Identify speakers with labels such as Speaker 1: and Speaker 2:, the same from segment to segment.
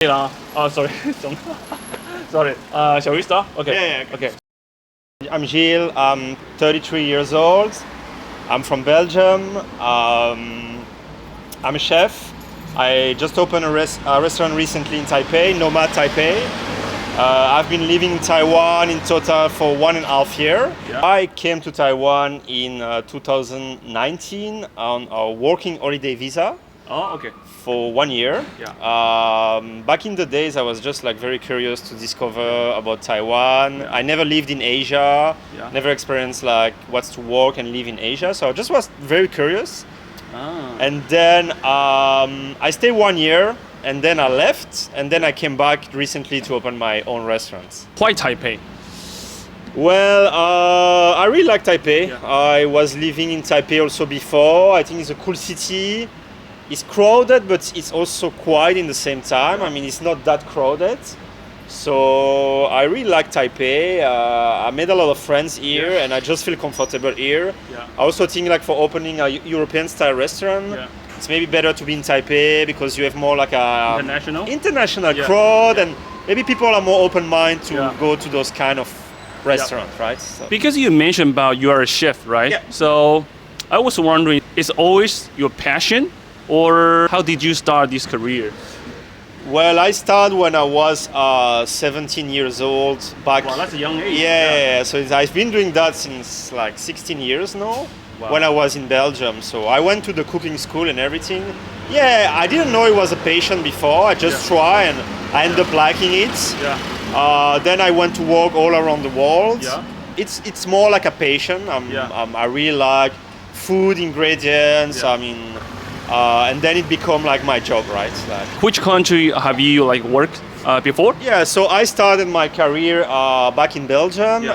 Speaker 1: Sorry. Sorry. Shall we start? Okay.
Speaker 2: Yeah.
Speaker 1: Okay.
Speaker 2: I'm Gilles. I'm 33 years old. I'm from Belgium. I'm a chef. I just opened a restaurant recently in Taipei, Nomade Taipei. I've been living in Taiwan in total for 1.5 years.
Speaker 1: Yeah.
Speaker 2: I came to Taiwan in 2019 on a working holiday visa
Speaker 1: Oh, okay.
Speaker 2: for 1 year.
Speaker 1: Yeah.
Speaker 2: Back in the days, I was just like very curious to discover about Taiwan. I never lived in Asia, never experienced like what's to work and live in Asia. So I just was very curious. And then I stayed 1 year, and then I left, and then I came back recently to open my own restaurants.
Speaker 1: Why Taipei?
Speaker 2: Well, I really like Taipei.
Speaker 1: Yeah.
Speaker 2: I was living in Taipei also before. I think it's a cool city. It's crowded, but it's also quiet in the same time. I mean, it's not that crowded. So I really like Taipei. I made a lot of friends here, and I just feel comfortable here.
Speaker 1: Yeah.
Speaker 2: I also think like for opening a European-style restaurant, it's maybe better to be in Taipei because you have more like a international crowd, and maybe people are more open-minded to go to those kind of restaurants, right? So.
Speaker 1: Because you mentioned about you are a chef, right?
Speaker 2: Yeah.
Speaker 1: So I was wondering, is always your passion, or how did you start this career?
Speaker 2: Well, I started when I was 17 years old. Back.
Speaker 1: Wow, that's a young age.
Speaker 2: Yeah. So I've been doing that since like 16 years now.
Speaker 1: Wow.
Speaker 2: When I was in Belgium. So I went to the cooking school and everything. Yeah, I didn't know it was a passion before. I just tried and I ended up liking it.
Speaker 1: Yeah.
Speaker 2: Then I went to work all around the world.
Speaker 1: Yeah.
Speaker 2: It's more like a passion. I really like food, ingredients.
Speaker 1: Yeah.
Speaker 2: I mean, and then it became like my job, right? Like,
Speaker 1: Which country have you like worked before?
Speaker 2: yeah, so I started my career back in Belgium,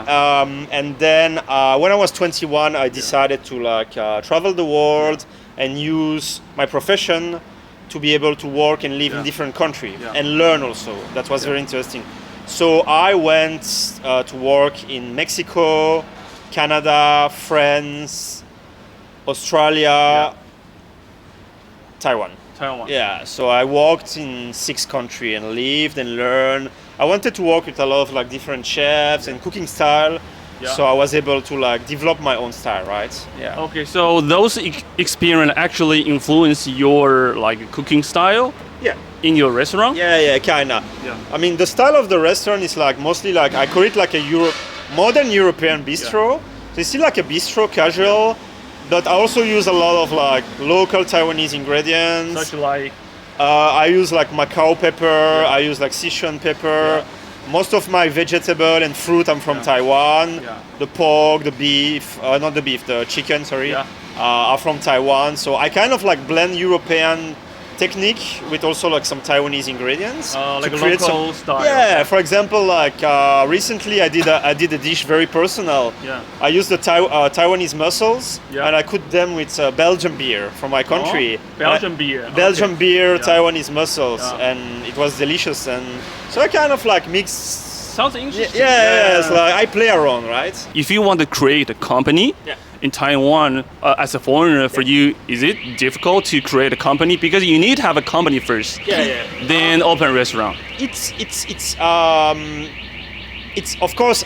Speaker 2: and then when I was 21, I decided to like travel the world and use my profession to be able to work and live in different countries and learn also. That was very interesting. So I went to work in Mexico, Canada, France, Australia, Taiwan. Yeah, so I worked in 6 countries and lived and learned. I wanted to work with a lot of like different chefs and cooking style, so I was able to like develop my own style, right? Yeah.
Speaker 1: Okay, so those experience actually influence your like cooking style?
Speaker 2: Yeah.
Speaker 1: In your restaurant?
Speaker 2: Yeah, kinda.
Speaker 1: Yeah.
Speaker 2: I mean, the style of the restaurant is like mostly like I call it like a modern European bistro. So it's still like a bistro, casual. But I also use a lot of like local Taiwanese ingredients.
Speaker 1: Such like?
Speaker 2: I use like Macau pepper. I use like Sichuan pepper. Most of my vegetable and fruit I'm from Taiwan. The pork, the beef, not the beef, the chicken, sorry, are from Taiwan. So I kind of like blend European technique with also like some Taiwanese ingredients
Speaker 1: like
Speaker 2: to
Speaker 1: a
Speaker 2: create
Speaker 1: local style.
Speaker 2: Yeah, for example, like recently I did a dish very personal. I used the Taiwanese mussels and I cooked them with Belgian beer from my country.
Speaker 1: Belgian beer.
Speaker 2: Belgian beer, Taiwanese mussels, and it was delicious. And so I kind of like mixed.
Speaker 1: Sounds interesting.
Speaker 2: Yeah, it's like I play around, right?
Speaker 1: If you want to create a company in Taiwan as a foreigner, for you, is it difficult to create a company? Because you need to have a company first. Then open a restaurant.
Speaker 2: It's of course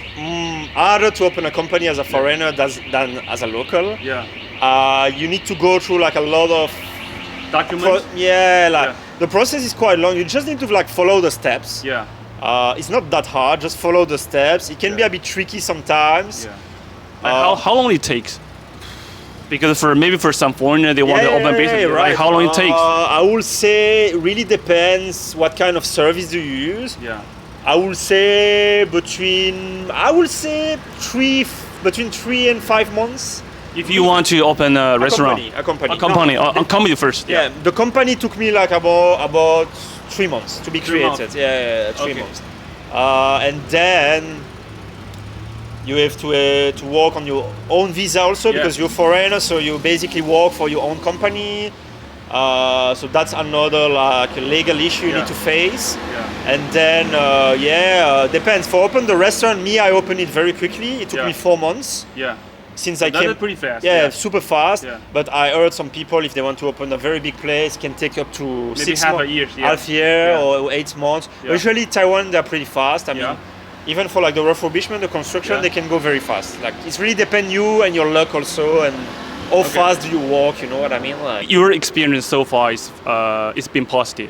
Speaker 2: harder to open a company as a foreigner than as a local. You need to go through like a lot of
Speaker 1: Documents.
Speaker 2: The process is quite long. You just need to like follow the steps. It's not that hard. Just follow the steps. It can be a bit tricky sometimes.
Speaker 1: How long it takes? Because for some foreigner they want to open business.
Speaker 2: Right.
Speaker 1: Like how long it takes?
Speaker 2: I will say it really depends what kind of service do you use. I will say between 3 and 5 months.
Speaker 1: If you want to open a restaurant,
Speaker 2: a company.
Speaker 1: A company first.
Speaker 2: The company took me like about 3 months to be created. 3 months. And then you have to work on your own visa also because you're foreigner, so you basically work for your own company. So that's another like legal issue you need to face. And then depends. For open the restaurant, I opened it very quickly. It took me 4 months. since I
Speaker 1: That's
Speaker 2: came,
Speaker 1: pretty fast.
Speaker 2: yeah, super fast.
Speaker 1: Yeah.
Speaker 2: But I heard some people, if they want to open a very big place, can take up to
Speaker 1: Maybe half a year. Yeah.
Speaker 2: half year
Speaker 1: Yeah.
Speaker 2: or 8 months.
Speaker 1: Yeah.
Speaker 2: Usually Taiwan, they're pretty fast. I
Speaker 1: Yeah.
Speaker 2: mean, even for like the refurbishment, the construction,
Speaker 1: Yeah.
Speaker 2: they can go very fast. Like it's really depend you and your luck also, and how fast do you walk? You know what I mean? Like
Speaker 1: Your experience so far is it's been positive.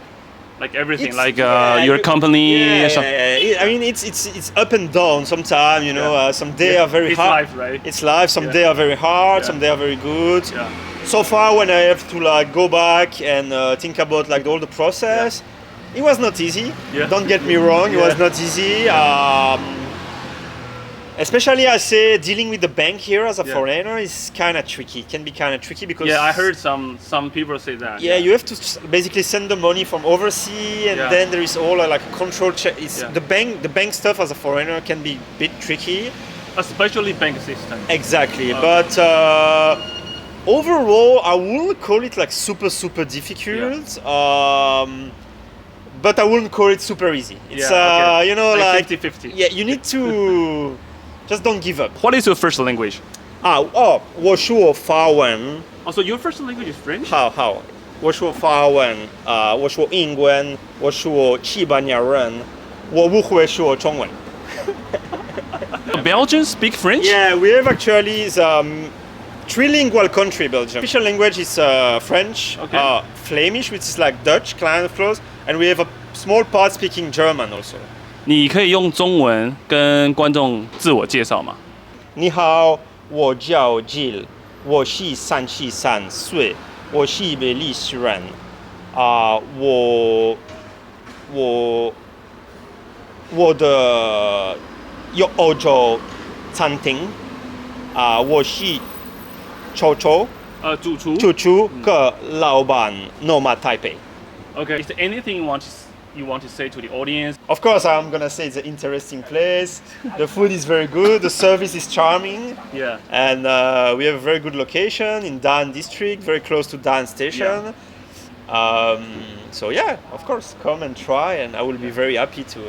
Speaker 1: Like everything,
Speaker 2: It's-
Speaker 1: like
Speaker 2: yeah,
Speaker 1: your
Speaker 2: you-
Speaker 1: company.
Speaker 2: yeah,
Speaker 1: some-
Speaker 2: I mean, it's up and down. Sometimes, you know,
Speaker 1: Yeah.
Speaker 2: some days
Speaker 1: Yeah.
Speaker 2: are very
Speaker 1: It's
Speaker 2: hard.
Speaker 1: life, right?
Speaker 2: It's life. Some
Speaker 1: Yeah.
Speaker 2: days are very hard.
Speaker 1: Yeah.
Speaker 2: Some days are very good.
Speaker 1: Yeah.
Speaker 2: So far, when I have to like go back and think about like all the process, it was not easy.
Speaker 1: Yeah.
Speaker 2: Don't get me wrong, it was
Speaker 1: Yeah.
Speaker 2: not easy. Especially, I say dealing with the bank here as a
Speaker 1: Yeah.
Speaker 2: foreigner is kind of tricky. It can be kind of tricky because
Speaker 1: Yeah, I heard some people say that.
Speaker 2: yeah, you have to basically send the money from overseas, and
Speaker 1: Yeah.
Speaker 2: then there is all like a control check. It's
Speaker 1: Yeah.
Speaker 2: the bank stuff as a foreigner can be a bit tricky.
Speaker 1: Especially bank system.
Speaker 2: Exactly,
Speaker 1: Okay.
Speaker 2: but overall, I wouldn't call it like super difficult. But I wouldn't call it super easy. It's
Speaker 1: Yeah, okay.
Speaker 2: you know, like
Speaker 1: 50-50.
Speaker 2: yeah, you need to just don't give up.
Speaker 1: What is your first language?
Speaker 2: 我说法文。
Speaker 1: Also, your first language is French?
Speaker 2: 好，我说法文，我说英文，我说西班牙文，我不会说中文。
Speaker 1: Belgians speak French?
Speaker 2: Yeah, we have actually trilingual country, Belgium. Official language is French,
Speaker 1: Okay.
Speaker 2: Flemish, which is like Dutch, kind of close, and we have a small part speaking German also.
Speaker 1: 你可以用中文跟观众自我介绍吗？
Speaker 2: 你好，我叫 Gilles，我是33岁，我是比利时人。我的有欧洲餐厅，我是球球
Speaker 1: 主厨。
Speaker 2: 主厨跟老板 Nomade Taipei。
Speaker 1: Okay. Is there anything you want to say to the audience?
Speaker 2: Of course, I'm gonna say it's an interesting place. The food is very good. The service is charming.
Speaker 1: Yeah.
Speaker 2: And we have a very good location in Dan district, very close to Dan station. So yeah, of course, come and try, and I will be very happy to